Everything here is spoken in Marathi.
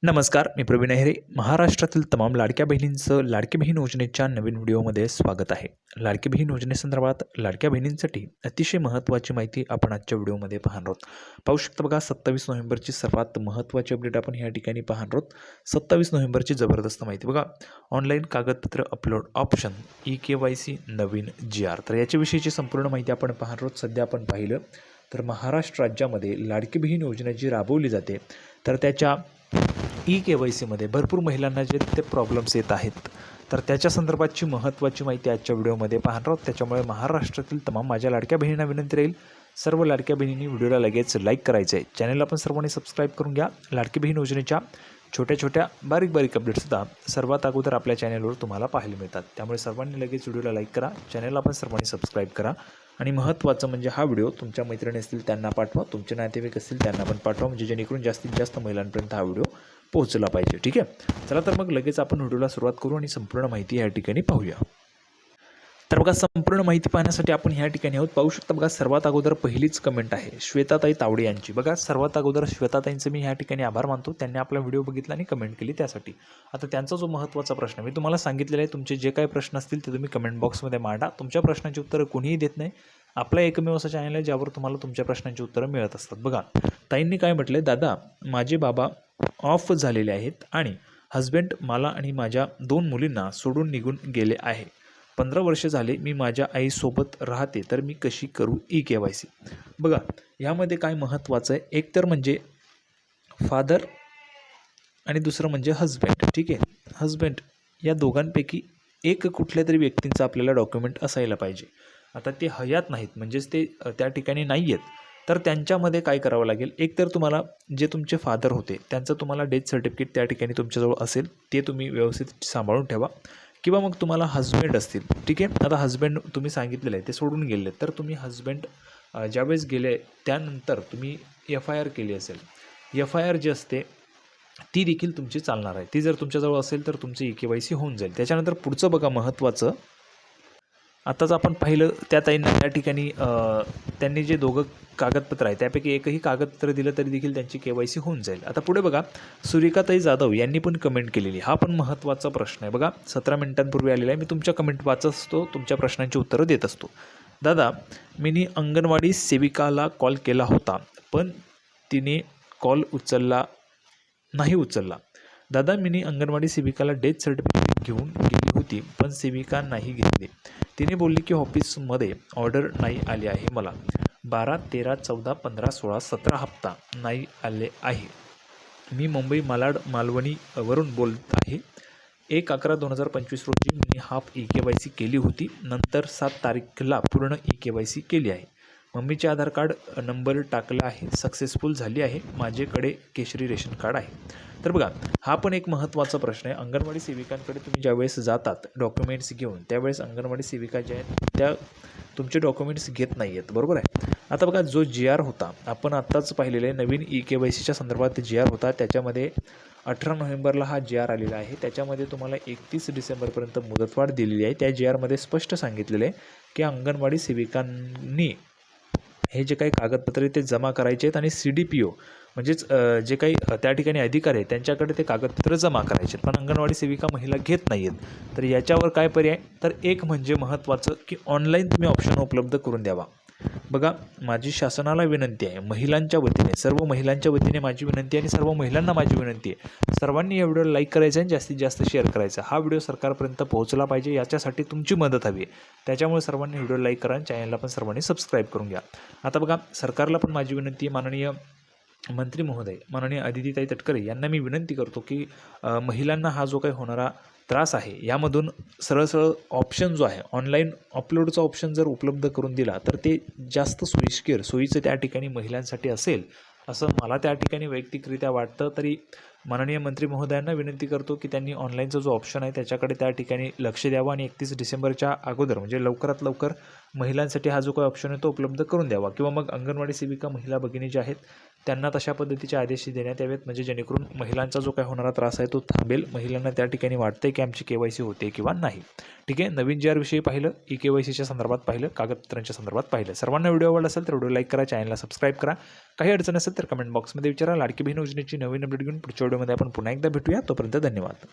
नमस्कार, मी प्रवीण अहिरे. महाराष्ट्रातील तमाम लाडक्या बहिणींचं लाडकी बहीण योजनेच्या नवीन व्हिडिओमध्ये स्वागत आहे. लाडकी बहीण योजनेसंदर्भात लाडक्या बहिणींसाठी अतिशय महत्त्वाची माहिती आपण आजच्या व्हिडिओमध्ये पाहणार आहोत. पाहू शकता बघा, 27 नोव्हेंबरची सर्वात महत्त्वाची अपडेट आपण या ठिकाणी पाहणार आहोत. 27 नोव्हेंबरची जबरदस्त माहिती बघा. ऑनलाईन कागदपत्र अपलोड ऑप्शन, eKYC नवीन GR. तर याच्याविषयीची संपूर्ण माहिती आपण पाहणार आहोत. सध्या आपण पाहिलं तर महाराष्ट्र राज्यामध्ये लाडकी बहीण योजना जी राबवली जाते तर त्याच्या eKYCमध्ये भरपूर महिलांना जे ते प्रॉब्लेम्स येत आहेत, तर त्याच्या संदर्भातची महत्त्वाची माहिती आजच्या व्हिडिओमध्ये पाहणार आहोत. त्याच्यामुळे महाराष्ट्रातील तमाम माझ्या लाडक्या बहिणींना विनंती राहील, सर्व लाडक्या बहिणींनी व्हिडिओला लगेच लाईक करायचं आहे. चॅनलला पण सर्वांनी सबस्क्राईब करून घ्या. लाडकी बहीण योजनेच्या छोट्या छोट्या बारीक अपडेट्ससुद्धा सर्वात अगोदर आपल्या चॅनलवर तुम्हाला पाहायला मिळतात. त्यामुळे सर्वांनी लगेच व्हिडिओला लाईक करा, चॅनलला पण सर्वांनी सबस्क्राईब करा. आणि महत्त्वाचं म्हणजे हा व्हिडिओ तुमच्या मैत्रिणी असतील त्यांना पाठवा, तुमचे नातेवाईक असतील त्यांना पण पाठवा, म्हणजे जेणेकरून जास्तीत जास्त महिलांपर्यंत हा व्हिडिओ पोहोचला पाहिजे. ठीक आहे, चला तर मग लगेच आपण व्हिडिओला सुरुवात करू आणि संपूर्ण माहिती या ठिकाणी पाहूया. तर बघा, संपूर्ण माहिती पाहण्यासाठी आपण ह्या ठिकाणी आहोत. पाहू शकता बघा, सर्वात अगोदर पहिलीच कमेंट आहे श्वेताताई तावडे यांची. बघा, सर्वात अगोदर श्वेताताईंचं मी ह्या ठिकाणी आभार मानतो, त्यांनी आपला व्हिडिओ बघितला आणि कमेंट केली त्यासाठी. आता त्यांचा जो महत्त्वाचा प्रश्न मी तुम्हाला सांगितलेला आहे, तुमचे जे काही प्रश्न असतील ते तुम्ही कमेंट बॉक्समध्ये मांडा. तुमच्या प्रश्नांची उत्तरं कोणीही देत नाही. आपला एकमेव असा चॅनल आहे ज्यावर तुम्हाला तुमच्या प्रश्नांची उत्तरं मिळत असतात. बघा, ताईंनी काय म्हटलं, दादा माझे बाबा ऑफ झालेले आहेत आणि हजबंड मला आणि माझ्या 2 मुलींना सोडून निघून गेले आहे. 15 वर्ष झाले मी माझ्या आईसोबत राहते, तर मी कशी करू eKYC? बघा, यामध्ये काय महत्त्वाचं आहे, एक तर म्हणजे फादर आणि दुसरं म्हणजे हजबंड. ठीक आहे, हजबंड या दोघांपैकी एक कुठल्या तरी व्यक्तींचा आपल्याला डॉक्युमेंट असायला पाहिजे. आता ते हयात नाहीत, म्हणजेच ते त्या ठिकाणी नाही आहेत, तर त्यांच्यामध्ये काय करावं लागेल, एक तर तुम्हाला जे तुमचे फादर होते त्यांचं तुम्हाला डेथ सर्टिफिकेट त्या ठिकाणी तुमच्याजवळ असेल, ते तुम्ही व्यवस्थित सांभाळून ठेवा. किंवा मग तुम्हाला हजबंड असतील, ठीक आहे, आता हजबंड तुम्ही सांगितलेलं आहे ते सोडून गेले, तर तुम्ही हजबंड ज्यावेळेस गेले त्यानंतर तुम्ही FIR केली असेल, FIR जी असते ती देखील तुमची चालणार आहे. ती जर तुमच्याजवळ असेल तर तुमचं eKYC होऊन जाईल. त्याच्यानंतर पुढचं बघा महत्त्वाचं, आताच आपण पाहिलं त्या ताईंना त्या ठिकाणी त्यांनी जे दोघं कागदपत्र आहे त्यापैकी एकही कागदपत्र दिलं तरी देखील त्यांची KYC होऊन जाईल. आता पुढे बघा, सुरेखाताई जाधव यांनी पण कमेंट केलेली, हा पण महत्त्वाचा प्रश्न आहे. बघा, 17 मिनिटांपूर्वी आलेला आहे. मी तुमच्या कमेंट वाचत असतो, तुमच्या प्रश्नांची उत्तरं देत असतो. दादा, मी अंगणवाडी सेविकाला कॉल केला होता पण तिने कॉल नाही उचलला. दादा, मी अंगणवाडी सेविकाला डेथ सर्टिफिकेट घेऊन गेली होती पण सेविका नाही घेतली. तिने बोलली की ऑफिसमध्ये ऑर्डर नाही आली आहे. मला 12, 13, 14, 15, 16, 17 हप्ता नाही आले आहे. मी मुंबई मालवणी वरून बोलत आहे. 1/11/2025 रोजी मी हाफ eKYC केली होती, नंतर 7 तारीखला पूर्ण eKYC केली आहे. मम्मीचे आधार कार्ड नंबर टाकला आहे, सक्सेसफुल झाली आहे. माझ्याकडे केशरी रेशन कार्ड आहे. तर बघा, हा पण एक महत्त्वाचा प्रश्न आहे. अंगणवाडी सेविकांकडे तुम्ही ज्यावेळेस जातात डॉक्युमेंट्स घेऊन, त्यावेळेस अंगणवाडी सेविका ज्या आहेत त्या तुमचे डॉक्युमेंट्स घेत नाही आहेत, बरोबर आहे. आता बघा, जो GR होता आपण आत्ताच पाहिलेलं आहे, नवीन eKYCच्या संदर्भात GR होता, त्याच्यामध्ये 18 नोव्हेंबरला हा GR आलेला आहे. त्याच्यामध्ये तुम्हाला 31 डिसेंबरपर्यंत मुदतवाढ दिलेली आहे. त्या GRमध्ये स्पष्ट सांगितलेलं आहे की अंगणवाडी सेविकांनी हे जे काही कागदपत्रे ते जमा करायचे आहेत आणि CDPO म्हणजेच जे काही त्या ठिकाणी अधिकारी आहेत त्यांच्याकडे ते कागदपत्र जमा करायचे आहेत, पण अंगणवाडी सेविका महिला घेत नाही आहेत. तर याच्यावर काय पर्याय, तर एक म्हणजे महत्त्वाचं की ऑनलाईन तुम्ही ऑप्शन उपलब्ध करून द्यावा. बघा, माझी शासनाला विनंती आहे, महिलांच्या वतीने, सर्व महिलांच्या वतीने माझी विनंती आहे आणि सर्व महिलांना माझी विनंती आहे, सर्वांनी या व्हिडिओला लाईक करायचं आणि जास्तीत जास्त शेअर करायचा. हा व्हिडिओ सरकारपर्यंत पोहोचला पाहिजे, याच्यासाठी तुमची मदत हवी आहे. त्याच्यामुळे सर्वांनी व्हिडिओ लाईक करा आणि चॅनलला पण सर्वांनी सबस्क्राईब करून घ्या. आता बघा, सरकारला पण माझी विनंती आहे, माननीय मंत्री महोदय माननीय अदितीताई तटकरे यांना मी विनंती करतो की महिलांना हा जो काही होणारा त्रास आहे यामधून सरळ ऑप्शन जो आहे ऑनलाईन अपलोडचा ऑप्शन जर उपलब्ध करून दिला तर ते जास्त सोयीचं त्या ठिकाणी महिलांसाठी असेल असं मला त्या ठिकाणी वैयक्तिकरित्या वाटतं. तरी माननीय मंत्री महोदयांना विनंती करतो की त्यांनी ऑनलाईनचा जो ऑप्शन आहे त्याच्याकडे त्या ठिकाणी लक्ष द्यावं आणि 31 डिसेंबरच्या अगोदर म्हणजे लवकरात लवकर महिलांसाठी हा जो काही ऑप्शन आहे तो उपलब्ध करून द्यावा. किंवा मग अंगणवाडी सेविका महिला भगिनी ज्या आहेत त्यांना तशा पद्धतीचे आदेश देण्यात यावेत, म्हणजे जेणेकरून महिलांचा जो काय होणारा त्रास आहे तो थांबेल. महिलांना त्या ठिकाणी वाटतंय की आमची KYC होते किंवा नाही. ठीक आहे, नवीन GR विषयी पाहिलं, KYCच्या संदर्भात पाहिलं, कागदपत्रांच्या संदर्भात पाहिलं. सर्वांना व्हिडिओ आवडला असेल तर व्हिडिओ लाईक करा, चॅनलला सबस्क्राईब करा. काही अडचण असेल तर कमेंट बॉक्समध्ये विचारा. लाडकी बहीण योजनेची नवीन अपडेट घेऊन पुढच्या व्हिडिओमध्ये आपण पुन्हा एकदा भेटूया. तोपर्यंत धन्यवाद.